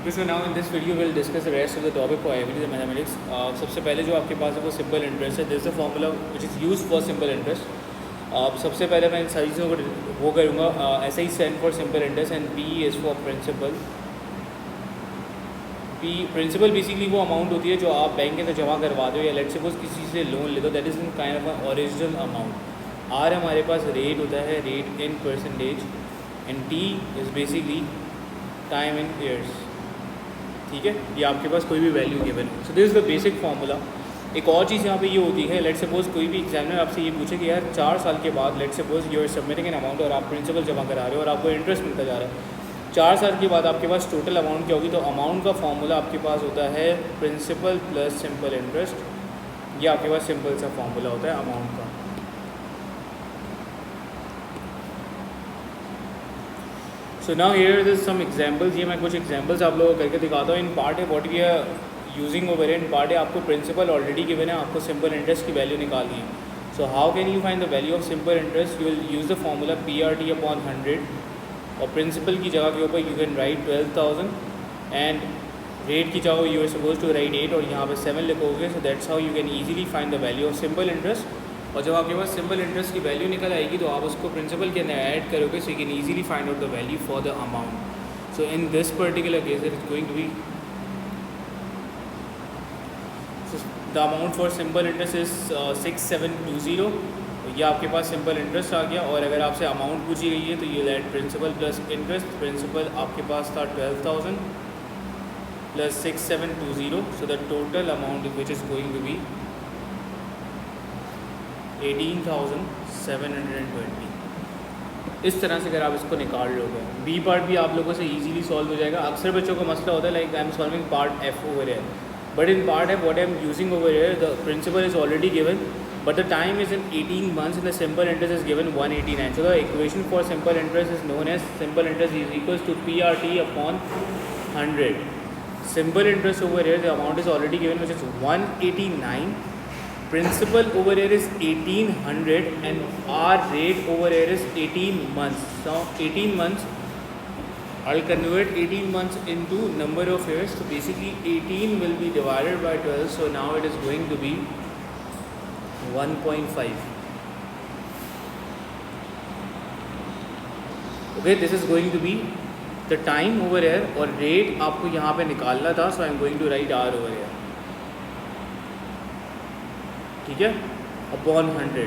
So now in this video we'll discuss the rest of the topic for averages mathematics. सबसे पहले जो आपके पास है वो सिंपल इंटरेस्ट है. This is a formula which is use for simple interest. सबसे पहले मैं इन सारी चीज़ों को वो करूँगा. ऐसा ही stand for simple interest and P is for principal. P principal basically वो अमाउंट होती है जो आप बैंक के अंदर जमा करवा दो या लेट सपोज किसी से लोन ले दो. That is in kind of original amount. R हमारे पास रेट होता है, rate in percentage, and T is basically time in years. ठीक है, ये आपके पास कोई भी value given. So this is the basic formula. एक और चीज़ यहाँ पे ये होती है, लेट सपोज कोई भी एग्जामिनर आपसे ये पूछे कि यार 4 साल के बाद let suppose you are submitting an amount और आप प्रिंसिपल जमा करा रहे हो और आपको इंटरेस्ट मिलता जा रहा है. 4 साल के बाद आपके पास टोटल अमाउंट क्या होगी? तो अमाउंट का फार्मूला आपके पास होता है प्रिंसिपल प्लस सिंपल इंटरेस्ट. ये आपके पास सिंपल सा फार्मूला होता है अमाउंट का. So now here is some examples. ये मैं कुछ एग्जांपल्स आप लोगों को करके दिखाता हूँ. इन पार्ट है what we are using over. In part है आपको प्रिंसिपल ऑलरेडी गिवन है, आपको सिंपल इंटरेस्ट की वैल्यू निकालनी है. So how can you find the value of simple interest? You will use the formula PRT upon 100 और principal की जगह के ऊपर यू कैन राइट 12,000 एंड रेट की जगह you are suppose to write 8 और यहाँ पर 7 लिखोगे. So that's how you can easily find the value of simple interest. और जब आपके पास सिंपल इंटरेस्ट की वैल्यू निकल आएगी तो आप उसको प्रिंसिपल के अंदर ऐड करोगे. So you can easily find out the value for the amount. So in this particular case it is going to be the amount for simple interest is 6720. ये आपके पास सिंपल इंटरेस्ट आ गया. और अगर आपसे अमाउंट पूछी गई है तो ये add principal plus interest. Principal आपके पास था 12,000 plus 6720. So the total amount which is going to be 18,720. इस तरह से अगर आप इसको निकाल लोगे. बी पार्ट भी आप लोगों से इजीली सॉल्व हो जाएगा. अक्सर बच्चों को मसला होता है like I am solving part F over here, but in part F what I am using over here the principal is already given but the time is in 18 months and the simple interest is given 189. So the equation for simple interest is known as simple interest is equals to PRT upon 100. Simple interest over here the amount is already given which is 189. Principal over here is 1800 and our rate over here is 18 months. Now 18 months, I'll convert 18 months into number of years. So basically 18 will be divided by 12. So now it is going to be 1.5. Okay, this is going to be the time over here और rate आपको यहाँ पे निकालना था. So I'm going to write R over here. ठीक है, upon 100.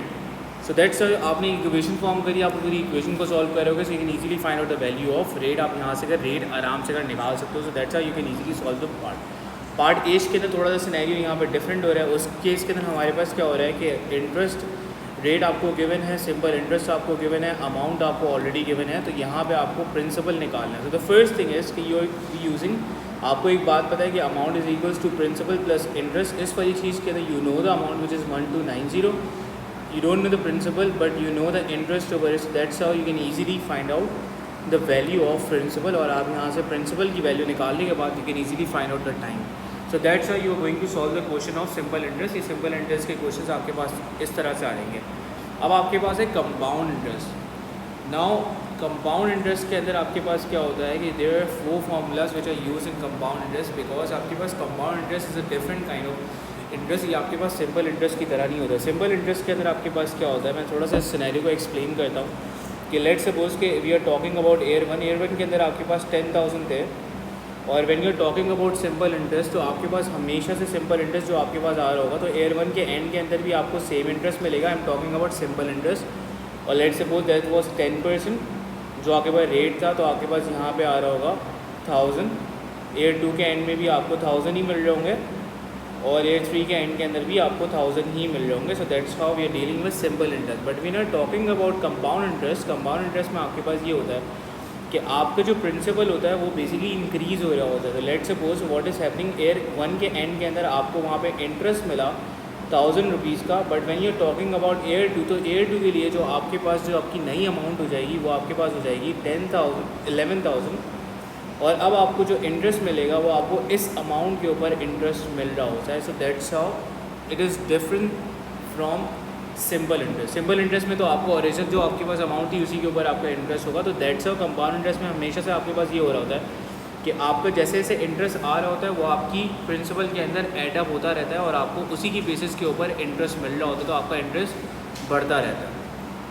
So that's आपने equation form करी, आप पूरी इक्वेशन को सॉल्व करोगे. So you can easily find out the value of rate. आप यहाँ से अगर रेट आराम से अगर निकाल सकते हो. So that's how you can easily solve the part H के अंदर थोड़ा सा सिनेरियो यहाँ पर डिफरेंट हो रहा है. उस केस के अंदर हमारे पास क्या हो रहा है कि इंटरेस्ट रेट आपको गिवन है, सिंपल इंटरेस्ट आपको गिवन है, अमाउंट आपको ऑलरेडी गिवन है. तो यहाँ पे आपको प्रिंसिपल निकालना है. तो द फर्स्ट थिंग इज़ कि यू आर यूजिंग, आपको एक बात पता है कि amount is equals to principal plus interest. इस वाली चीज़ के अंदर you know the amount which is 1290. You don't know the principal but you know the interest over it. That's how you can easily find out the value of principal. और आप यहाँ से principal की वैल्यू निकालने के बाद you can easily find out the time. So that's how you are going to solve the question of simple interest. ये simple interest के क्वेश्चन आपके पास इस तरह से आएंगे. अब आपके पास है compound interest. Now compound interest के अंदर आपके पास क्या होता है कि there are 4 formulas which are use in compound interest because आपके पास compound interest is a different kind of interest. ये आपके पास सिंपल इंटरेस्ट की तरह नहीं होता. सिंपल इंटरेस्ट के अंदर आपके पास क्या होता है, मैं थोड़ा सा इस सिनेरियो को एक्सप्लेन करता हूँ कि लेट सपोज के we are talking about year 1 के अंदर आपके पास 10,000 थे. और when you are talking about simple interest तो आपके पास हमेशा से सिंपल इंटरेस्ट जो आपके पास आ रहा होगा तो ईयर 1 के एंड के अंदर भी आपको सेम इंटरेस्ट मिलेगा. I am talking about simple interest. और लेट सपोज दैट वाज 10% जो आपके पास रेट था. तो आपके पास यहाँ पे आ रहा होगा 1000. ईयर 2 के एंड में भी आपको 1000 ही मिल रहे होंगे और ईयर 3 के एंड के अंदर भी आपको 1000 ही मिल रहे होंगे. So that's how we are dealing with simple interest. But we are talking about compound interest. Compound interest में आपके पास ये होता है कि आपका जो प्रिंसिपल होता है वो बेसिकली इंक्रीज़ हो रहा होता है. तो let suppose what is happening year 1 के एंड के अंदर आपको वहाँ पे इंटरेस्ट मिला 1000 रुपीज़ का. But when you are talking about year 2 तो ईयर 2 के लिए जो आपके पास जो आपकी नई अमाउंट हो जाएगी वो आपके पास हो जाएगी 11,000. और अब आपको जो इंटरेस्ट मिलेगा वो आपको इस अमाउंट के ऊपर इंटरेस्ट मिल रहा होता है. सो that's how it is different from simple interest. Simple interest में तो आपको ओरिजिनल जो आपके पास अमाउंट थी उसी के ऊपर आपका इंटरेस्ट होगा. तो दैट्स हाउ कंपाउंड इंटरेस्ट में हमेशा से आपके पास ये हो रहा होता है कि आपका जैसे जैसे इंटरेस्ट आ रहा होता है वो आपकी प्रिंसिपल के अंदर एडअप होता रहता है और आपको उसी की बेसिस के ऊपर इंटरेस्ट मिल रहा होता है, तो आपका इंटरेस्ट बढ़ता रहता है।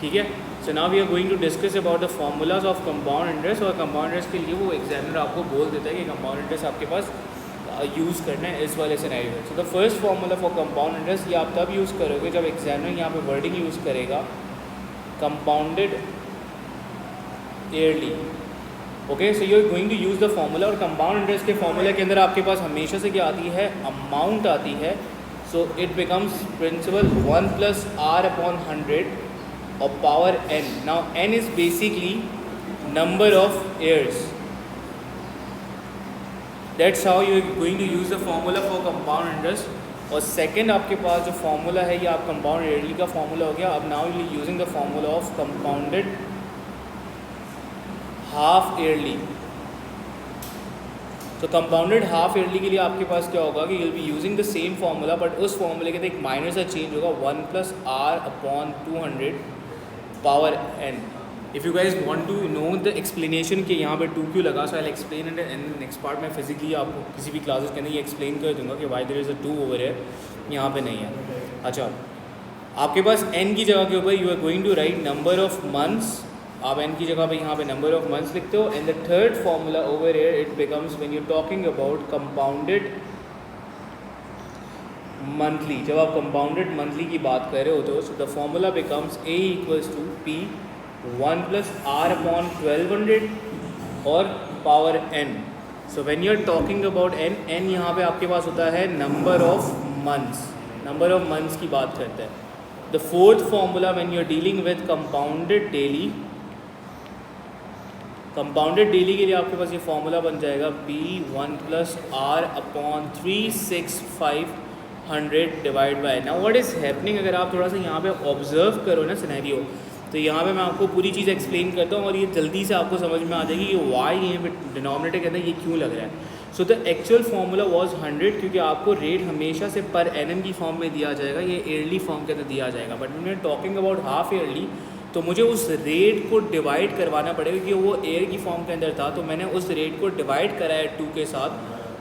ठीक है, so now we are going to discuss about the formulas of compound interest. और कंपाउंड इंटरेस्ट के लिए वो एग्जामिनर आपको बोल देता है कि कंपाउंड इंटरेस्ट आपके पास यूज़ करना है इस वाले सिनेरियो में। So the first formula for compound interest ये आप तब यूज़ करोगे जब एग्जामिनर यहाँ पे वर्डिंग यूज़ करेगा compounded yearly. Okay, so you are going to use the formula. और कंपाउंड इंटरेस्ट के फार्मूला के अंदर आपके पास हमेशा से क्या आती है, अमाउंट आती है। सो इट बिकम्स प्रिंसिपल 1 + r/100 और power n। Now n is basically number of years. That's how you are going to use the formula for compound interest. और सेकेंड आपके पास जो फार्मूला है ये आप कंपाउंड ईयरली का फार्मूला हो गया। अब now you using the formula of compounded half yearly. तो कंपाउंडेड हाफ ईयरली के लिए आपके पास क्या होगा कि you'll be using the same formula, but उस फार्मूले के अंदर एक माइनर सा चेंज होगा, 1 + r/200 power n। If you guys want to know the explanation कि यहाँ पे 2 क्यों लगा, so I will explain it in next part. मैं फिजिकली आपको किसी भी क्लासेस के अंदर ये एक्सप्लेन कर दूंगा कि why there is a 2 over है, यहाँ पे नहीं है। अच्छा, आपके पास n की जगह के ऊपर you are going to write number of months. आप n की जगह पे यहाँ पे नंबर ऑफ मंथ्स लिखते हो। And the third formula over here it becomes when you talking about compounded monthly. जब आप कंपाउंडेड मंथली की बात कर रहे होते हो, so the formula becomes a = p 1 + r/1200 और power n। So when you are talking about n यहाँ पे आपके पास होता है number of months, number of months की बात करते हैं। The fourth formula when you are dealing with compounded daily, compounded daily के लिए आपके पास ये फार्मूला बन जाएगा p 1 + r/36500 divide by. Now what is happening, अगर आप थोड़ा सा यहाँ पे ऑब्जर्व करो ना सिनेरियो, तो यहाँ पे मैं आपको पूरी चीज़ एक्सप्लेन करता हूँ और ये जल्दी से आपको समझ में आ जाएगी कि वाई यहाँ पे डिनोमिनेटर के अंदर ये क्यों लग रहा है। So the actual formula was 100, क्योंकि आपको रेट हमेशा से पर एनम की फॉर्म में दिया जाएगा, ये ईयरली फॉर्म के अंदर दिया जाएगा। But when we are talking about half yearly, तो मुझे उस रेट को डिवाइड करवाना पड़ेगा, क्योंकि वो ईयर की फॉर्म के अंदर था, तो मैंने उस रेट को डिवाइड कराया 2 के साथ,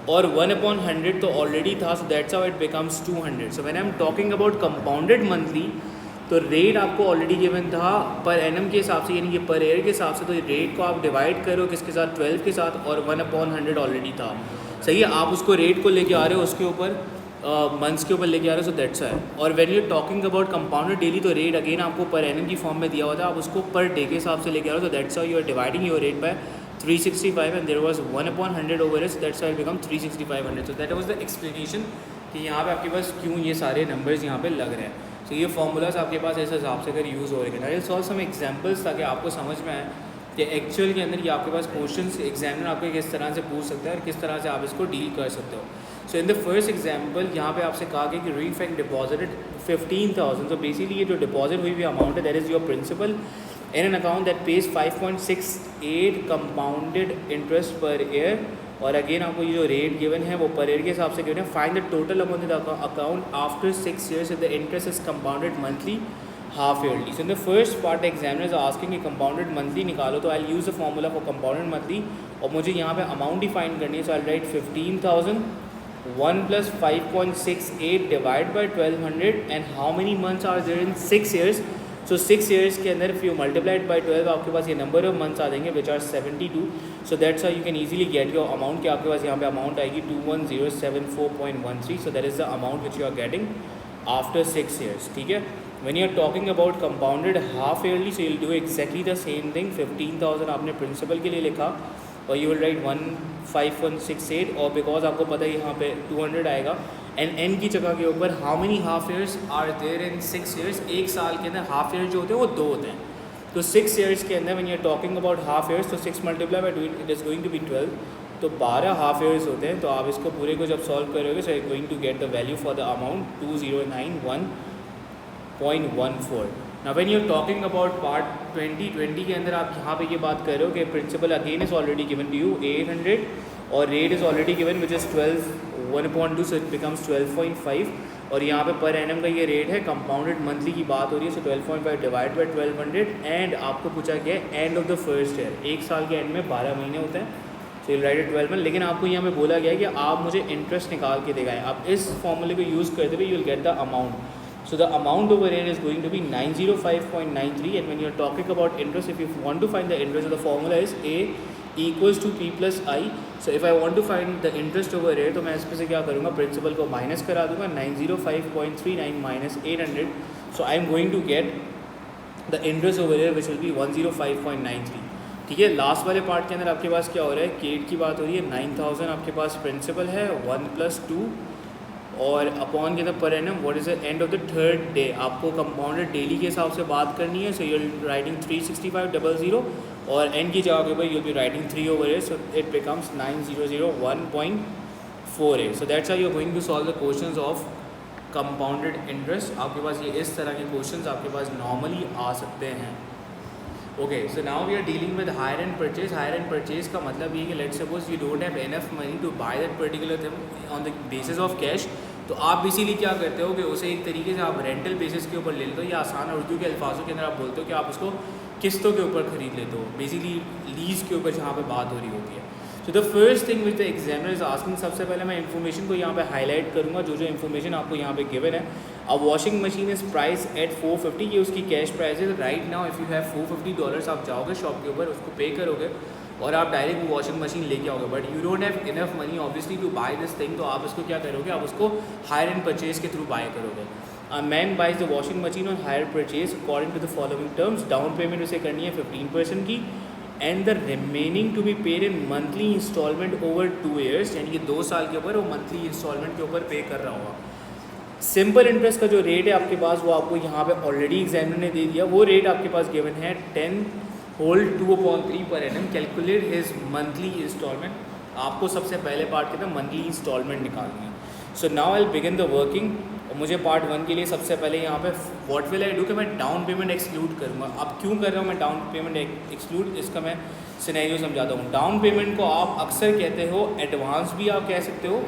और 1/100 तो ऑलरेडी था, सो that's how it becomes 200। So when I am talking about compounded monthly, तो रेट आपको ऑलरेडी गिवन था पर एनम के हिसाब से, यानी कि पर ईयर के हिसाब से, तो रेट को आप डिवाइड करो किसके साथ, 12 के साथ, और 1/100 ऑलरेडी था। सही है, आप उसको रेट को लेके आ रहे हो उसके ऊपर मंथ्स के ऊपर लेके आ रहे हो, सो दैट्स है। और when you talking about compounded daily, तो रेट अगेन आपको पर एनम की फॉर्म में दिया हुआ था, आप उसको पर डे के हिसाब से लेके आ रहे हो, तो that's how you are dividing your rate by 365 and there was 1/100 over it, that's how it become 36500। So that was the explanation कि यहाँ पे आपके पास क्यों ये सारे नंबर्स यहाँ पे लग रहे हैं। तो ये फार्मूलाज आपके पास इस हिसाब से अगर यूज़ हो रहे हैं। I will solve some examples ताकि आपको समझ में आए कि एक्चुअल के अंदर ये आपके पास क्वेश्चंस एग्जामिनर आपको किस तरह से पूछ सकता है और किस तरह से आप इसको डील कर सकते हो। सो इन द फर्स्ट एग्जांपल यहाँ पे आपसे कहा गया कि रीफैक्ट डिपॉजिटेड 15,000। तो बेसिकली ये जो डिपॉजिट हुई हुई अमाउंट है, that is your principal in an account that pays 5.68 compounded interest per year. और अगेन आपको ये जो रेट गिवन है वो पर ईयर के हिसाब से गिवन है। Find the total amount in the account after 6 years if the interest is compounded monthly half yearly. So in the first part the examiner is asking कि compounded monthly निकालो, तो I'll use the formula for compounded monthly और मुझे यहाँ पे amount define करनी है। So I'll write 15,000 1 + 5.68 divided by 1200 and how many months are there in 6 years. So 6 years के अंदर if you multiply it by 12 आपके पास ये number of months आ जाएंगे which are 72. So that's how you can easily get your amount कि आपके पास यहाँ पे amount आएगी 21074.13. So that is the amount which you are getting after 6 years. ठीक है, when you are talking about compounded half yearly, so you'll do exactly the same thing. 15,000 आपने principal के लिए लिखा और you will write 15168 और because आपको पता है यहाँ पे 200 आएगा एंड n की जगह के ऊपर how many half years are there in 6 years। एक साल के अंदर हाफ ईयर जो होते हैं वो 2 होते हैं, तो 6 years के अंदर when you are talking about half years, तो 6 × 2 it is going to be 12, तो 12 हाफ ईयर्स होते हैं। तो आप इसको पूरे को जब सॉल्व करोगे so you going to get the value for the amount 2091.14। Now when you are talking about part 20 के अंदर आप यहाँ पे ये बात कर रहे हो कि principal again is already given to you 800 और rate is already given which is 1/2, so it becomes 12.5 और यहाँ पे पर एनम का ये रेट है। कंपाउंडेड मंथली की बात हो रही है, सो 12.5 डिवाइड बाई 1200 एंड आपको पूछा गया end of the first year, एक साल के एंड में 12 महीने होते हैं, सो यू राइट 12 मंथ। लेकिन आपको यहाँ पे बोला गया है कि आप मुझे इंटरेस्ट निकाल के दिखाएं। आप इस फॉर्मूले को यूज़ करते हुए you will get the amount. So the amount over here is going to be 905.93, and when you're talking about interest, if you want to find the interest, so the formula is A equals to P plus I. So if I want to find the interest over here, तो मैं इसमें से क्या करूँगा, principal को minus करा दूँगा, 905.39 minus 800. So I am going to get the interest over here which will be 105.93. ठीक है, लास्ट वाले पार्ट के अंदर आपके पास क्या हो रहा है, केट की बात हो रही है, 9000 आपके पास प्रिंसिपल है, 1 + 2 और अपॉन के अंदर per annum what is the end of the third day. आपको कंपाउंडेड डेली के हिसाब से बात करनी है। सो यू राइटिंग 365.00 और एंड की जगह के ऊपर you be writing 3 over here, so it becomes 9001.48. So that's how you are going to solve the questions of compounded interest. आपके पास ये इस तरह के क्वेश्चंस आपके पास नॉर्मली आ सकते हैं। Okay, so now we are dealing with hire and purchase. Hire and purchase का मतलब ये कि let's suppose you don't have enough money to buy that particular thing on the basis of cash. तो आप basically क्या करते हो कि उसे एक तरीके से आप रेंटल बेसिस के ऊपर ले लेते हो, या आसान उर्दू के अल्फाजों के अंदर आप बोलते हो कि आप उसको किस्तों के ऊपर ख़रीद लेते हो, बेसिकली लीज़ के ऊपर जहाँ पे बात हो रही होती है। So the first thing which the examiner is asking, सबसे पहले मैं इन्फॉर्मेशन को यहाँ पे हाईलाइट करूँगा, जो इन्फॉर्मेशन आपको यहाँ पे गिवन है। अब washing machine is price at 450, ये उसकी कैश प्राइस है। Right now if you have $450, आप जाओगे शॉप के ऊपर, उसको पे करोगे और आप डायरेक्ट वो वॉशिंग मशीन लेके आओगे, but you don't have enough money obviously to buy this thing. तो आप इसको क्या करोगे, आप उसको हायर एंड परचेज के थ्रू बाय करोगे। A man buys the washing machine on hire purchase according to the following terms. Down payment उसे करनी है 15% की, and the remaining to be paid in monthly installment over 2 years, यानी कि 2 साल के ऊपर वो मंथली इंस्टॉलमेंट के ऊपर पे कर रहा होगा। सिंपल इंटरेस्ट का जो रेट है आपके पास, वो आपको यहाँ पे ऑलरेडी एग्जामिनर ने दे दिया। वो रेट आपके पास गिवन है 10 whole 2/3 per annum. Calculate his monthly installment. आपको सबसे पहले पार्ट के अंदर मंथली इंस्टॉलमेंट निकालनी है। So now I will begin the working. और मुझे पार्ट 1 के लिए सबसे पहले यहाँ पे व्हाट विल आई डू कि मैं डाउन पेमेंट एक्सक्लूड करूँगा। अब क्यों कर रहा हूँ मैं डाउन पेमेंट एक्सक्लूड, इसका मैं सिनेरियो समझाता हूँ। डाउन पेमेंट को आप अक्सर कहते हो एडवांस भी आप कह सकते हो,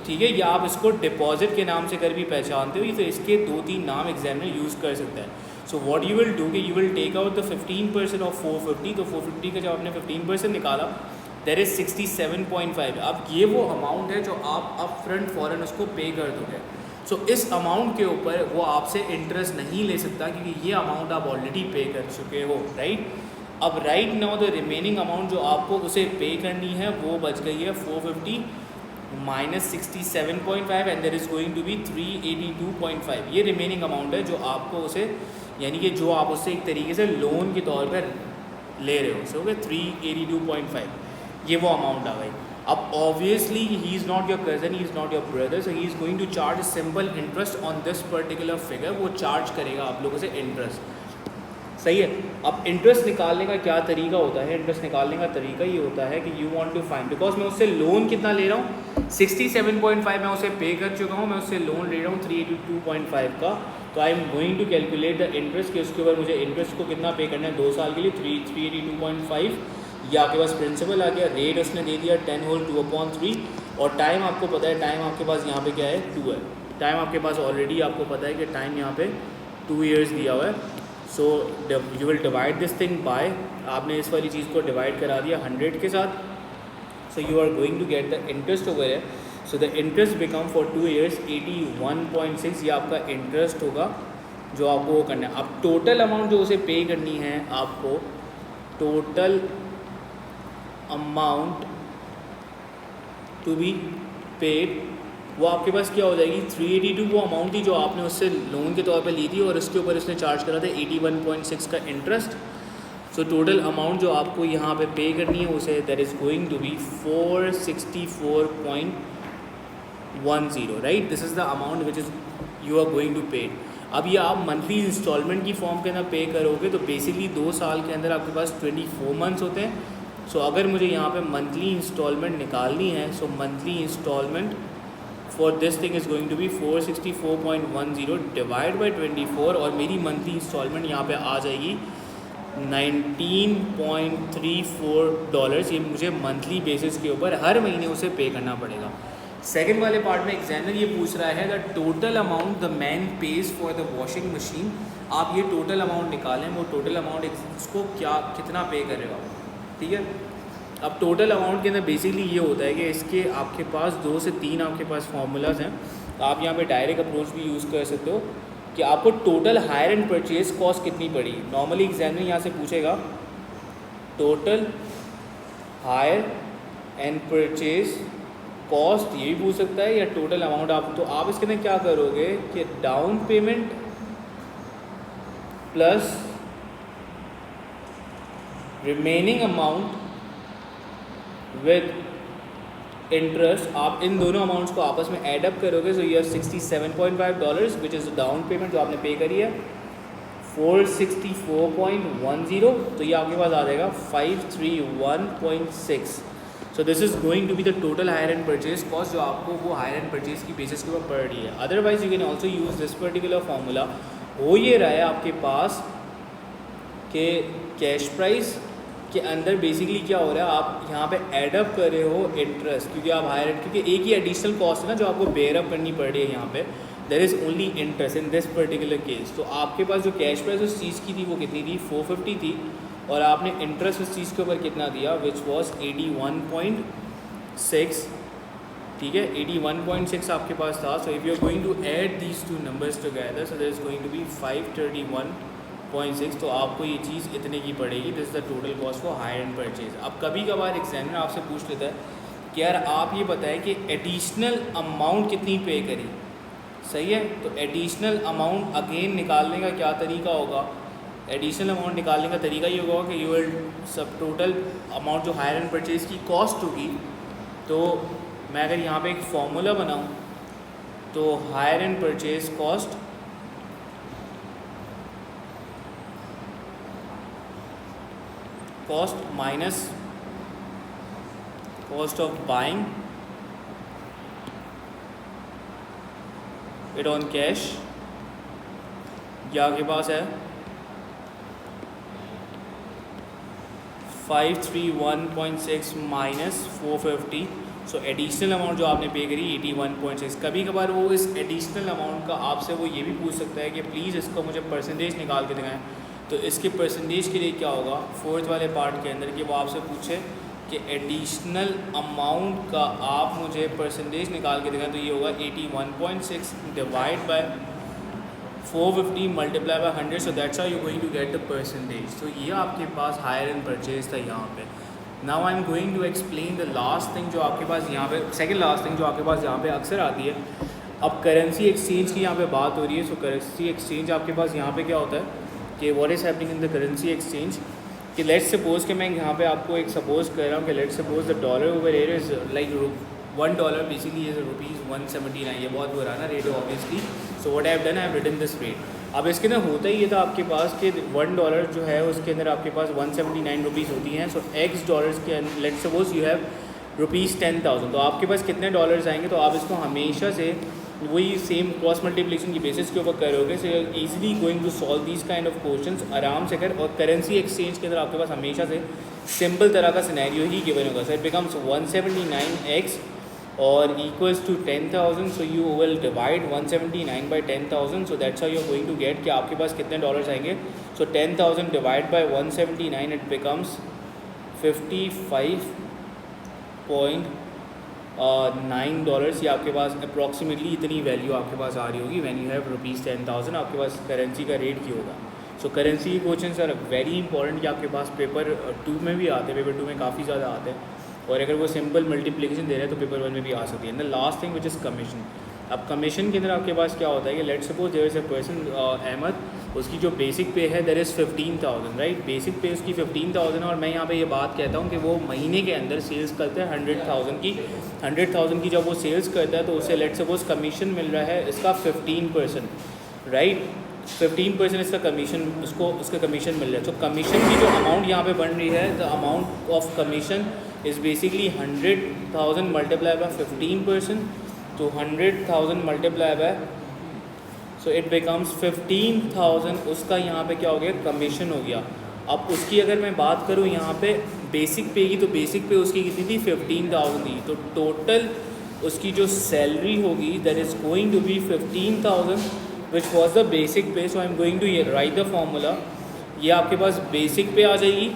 ठीक है, या आप इसको डिपॉजिट के नाम से कर भी पहचानते हो। तो इसके 2-3 नाम एग्जामिनर यूज़ कर सकता है। So what you will do कि you will take out the 15% of 450। तो 450 का जब आपने 15% निकाला, देयर इज़ 67.5। अब ये वो अमाउंट है जो आप अप फ्रंट फ़ौरन उसको पे कर दोगे। सो इस अमाउंट के ऊपर वो आपसे इंटरेस्ट नहीं ले सकता, क्योंकि ये अमाउंट आप ऑलरेडी पे कर चुके हो, राइट। अब right now the remaining amount जो आपको उसे पे करनी है वो बच गई है 450 minus 67.5, and there is going to be 382.5। ये रिमेनिंग अमाउंट है जो आपको उसे, यानी कि जो आप उससे एक तरीके से लोन के तौर पर ले रहे हो। सो 382.5 ये वो अमाउंट आ गई। अब obviously he is not your cousin, he is not your brother, so he is going to charge simple interest on this particular figure. वो चार्ज करेगा आप लोगों से इंटरेस्ट, सही है। अब इंटरेस्ट निकालने का क्या तरीका होता है, इंटरेस्ट निकालने का तरीका ये होता है कि you want to find, because मैं उससे लोन कितना ले रहा हूँ 67.5 मैं उसे पे कर चुका हूँ, मैं उससे लोन ले रहा हूँ 382.5 का। तो I am going to calculate the interest कि उसके ऊपर मुझे इंटरेस्ट को कितना पे करना है 2 साल के लिए 382.5। या आपके पास प्रिंसिपल आ गया, रेट उसने दे दिया 10 होल 2/3, और टाइम आपको पता है, टाइम आपके पास यहाँ पे क्या है 2 है। टाइम आपके पास ऑलरेडी आपको पता है कि टाइम यहाँ पे 2 years दिया हुआ है। So you will divide this thing by, आपने इस वाली चीज़ को डिवाइड करा दिया 100 के साथ। So you are going to get the interest over है। So the interest become for 2 years 81.6, ये आपका इंटरेस्ट होगा जो आपको वो करना है। अब टोटल अमाउंट जो उसे पे करनी है आपको, total amount to be paid, वो आपके पास क्या हो जाएगी 382 वो अमाउंट थी जो आपने उससे लोन के तौर पे ली थी, और उसके ऊपर उसने चार्ज करा था 81.6 का इंटरेस्ट। सो टोटल अमाउंट जो आपको यहाँ पे पे करनी है उसे that is going to be 464.10, right. This is the amount which is you are going to pay. अब ये आप मंथली इंस्टॉलमेंट की फॉर्म के अंदर पे करोगे, तो बेसिकली 2 साल के अंदर आपके पास 24 मंथ्स होते हैं। सो अगर मुझे यहाँ पे मंथली इंस्टॉलमेंट निकालनी है, सो monthly installment for this thing is going to be 464.10 divide by 24, और मेरी मंथली इंस्टॉलमेंट यहाँ पे आ जाएगी $19.34। ये मुझे मंथली बेसिस के ऊपर हर महीने उसे पे करना पड़ेगा। सेकेंड वाले पार्ट में एग्जामिनर ये पूछ रहा है the total amount the man page for the washing machine. आप ये टोटल अमाउंट निकालें, वो टोटल अमाउंट उसको क्या कितना पे करेगा, ठीक है। अब टोटल अमाउंट के अंदर बेसिकली ये होता है कि इसके आपके पास 2 से 3 आपके पास फार्मूलाज हैं। आप यहाँ पे डायरेक्ट अप्रोच भी यूज़ कर सकते हो कि आपको total hire and purchase cost कितनी पड़ी। नॉर्मली एग्जामिनर यहाँ से पूछेगा total hire and purchase cost, ये भी पूछ सकता है, या टोटल अमाउंट। आप तो आप इसके अंदर क्या करोगे कि down payment plus remaining amount with interest, आप इन दोनों अमाउंट्स को आपस में ऐड अप करोगे। So you have $67.5 which is down payment जो आपने पे करी है, 464.10, तो ये आपके पास आ जाएगा 531.6। So this is going to be the total hire and purchase cost जो आपको वो हायर एंड परचेज की बेसिस के ऊपर पड़ रही है। Otherwise you can also use this particular formula. हो ये रहा है आपके पास कि कैश प्राइस के अंदर बेसिकली क्या हो रहा है, आप यहाँ पे ऐड अप कर रहे हो इंटरेस्ट, क्योंकि आप हायर, क्योंकि एक ही एडिशनल कॉस्ट है ना जो आपको बेयर अप करनी पड़ रही है। यहाँ पे there is only interest in this particular case. तो आपके पास जो कैश प्राइस उस चीज़ की थी वो कितनी थी, 450 थी, और आपने इंटरेस्ट उस चीज़ के ऊपर कितना दिया, विच वॉज 81.6। ठीक है, 81.6 आपके पास था। So if you are going to add these two numbers together, so there is going to be 531.6। तो आपको ये चीज़ इतने की पड़ेगी। This is the total cost for hire and purchase. अब कभी कभार एग्जामिनर आपसे पूछ लेता है कि यार आप ये बताएं कि एडिशनल अमाउंट कितनी पे करी। सही है, तो एडिशनल अमाउंट अगेन निकालने का क्या तरीका होगा, एडिशनल अमाउंट निकालने का तरीका ये होगा कि यू विल सब टोटल अमाउंट जो हायर एंड परचेज की कॉस्ट होगी, तो मैं अगर यहाँ पे एक फॉर्मूला बनाऊँ तो hire and purchase cost minus cost of buying it on cash, ये आपके पास है 531.6 माइनस 450। सो एडिशनल अमाउंट जो आपने पे करी 81.6। कभी कभार वो इस एडिशनल अमाउंट का आपसे वो ये भी पूछ सकता है कि प्लीज़ इसको मुझे परसेंटेज निकाल के दिखाएं। तो इसके परसेंटेज के लिए क्या होगा, फोर्थ वाले पार्ट के अंदर कि वो आपसे पूछे कि एडिशनल अमाउंट का आप मुझे परसेंटेज निकाल के दिखाएं, तो ये होगा 81.6 divide by 450 multiply by 100। So that's how you going to get the percentage. तो ये आपके पास हायर एंड परचेज था यहाँ पे। Now I am going to explain the last thing जो आपके पास यहाँ पे, सेकंड लास्ट थिंग जो आपके पास यहाँ पे अक्सर आती है। अब करेंसी एक्सचेंज की यहाँ पे बात हो रही है। सो करेंसी एक्सचेंज आपके पास यहाँ पे क्या होता है कि what is happening in the currency exchange, कि लेट्स सपोज कि मैं यहाँ पे आपको एक सपोज कर रहा हूँ कि let's suppose the dollar over air is like $1 basically is ₹179। ये बहुत पुराना रेट है obviously. So what I have done, I have written this rate. अब इसके अंदर होता ही ये था आपके पास कि $1 जो है उसके अंदर आपके पास 179 रुपीज़ होती हैं। सो X डॉलर्स के लेट्स सपोज यू हैव ₹10,000, तो आपके पास कितने डॉलर्स आएंगे, तो आप इसको हमेशा से वही सेम क्रॉस मल्टीप्लिकेशन की बेसिस के ऊपर करोगे। So easily going to solve these kind of questions आराम से कर। और करेंसी एक्सचेंज के अंदर आपके पास हमेशा से सिंपल तरह का सिनेरियो ही गिवन होगा। सो इट बिकम्स 179x और equals to 10,000। So you will divide 179 by 10,000। So that's how you are going to get कि आपके पास कितने डॉलर्स आएंगे। So 10,000 divide by 179 it becomes $55.9। ये आपके पास अप्रॉक्सीमेटली इतनी वैल्यू आपके पास आ रही होगी व्हेन यू हैव ₹10,000 आपके पास करेंसी का रेट की होगा। सो करेंसी के क्वेश्चंस आर वेरी इंपॉर्टेंट कि आपके पास पेपर 2 में भी आते हैं, पेपर 2 में काफ़ी ज़्यादा आते हैं, और अगर वो सिंपल मल्टीप्लिकेशन दे रहे हैं तो पेपर 1 में भी आ सकती है। And the last thing which is commission. अब कमीशन के अंदर आपके पास क्या होता है कि let's suppose there is a person Ahmed, उसकी जो बेसिक पे है दैट इज़ 15,000 राइट। बेसिक पे उसकी 15,000 और मैं यहाँ पे ये बात कहता हूँ कि वो महीने के अंदर सेल्स करता है 100,000 की। जब वो सेल्स करता है तो उसे लेट्स सपोज कमीशन मिल रहा है इसका 15%, राइट। 15% इसका कमीशन, उसका कमीशन मिल रहा है। तो कमीशन की जो अमाउंट यहाँ पे बन रही है, the amount of commission is basically 100,000 multiply by 15%। तो 100,000 multiply by, so it becomes 15,000। उसका यहाँ पे क्या हो गया, कमीशन हो गया। अब उसकी अगर मैं बात करूँ यहाँ पे बेसिक पे की, तो बेसिक पे उसकी कितनी थी, 15,000 थी। तो टोटल उसकी जो सैलरी होगी that is going to be 15,000 which was the basic pay. So I am going to write the formula. ये आपके पास बेसिक पे आ जाएगी,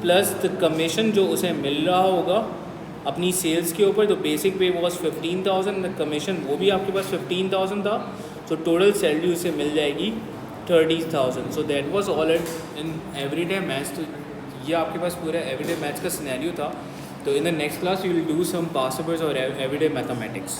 प्लस द कमीशन जो उसे मिल रहा होगा अपनी सेल्स के ऊपर, तो बेसिक पे वॉज 15,000, कमीशन वो भी आपके पास 15,000 था, तो टोटल सैलरी उसे मिल जाएगी 30,000. सो that was all in everyday maths. तो ये आपके पास पूरा एवरीडे मैथ्स का सिनेरियो था. तो in the next class you will do some past papers और एवरीडे मैथमेटिक्स.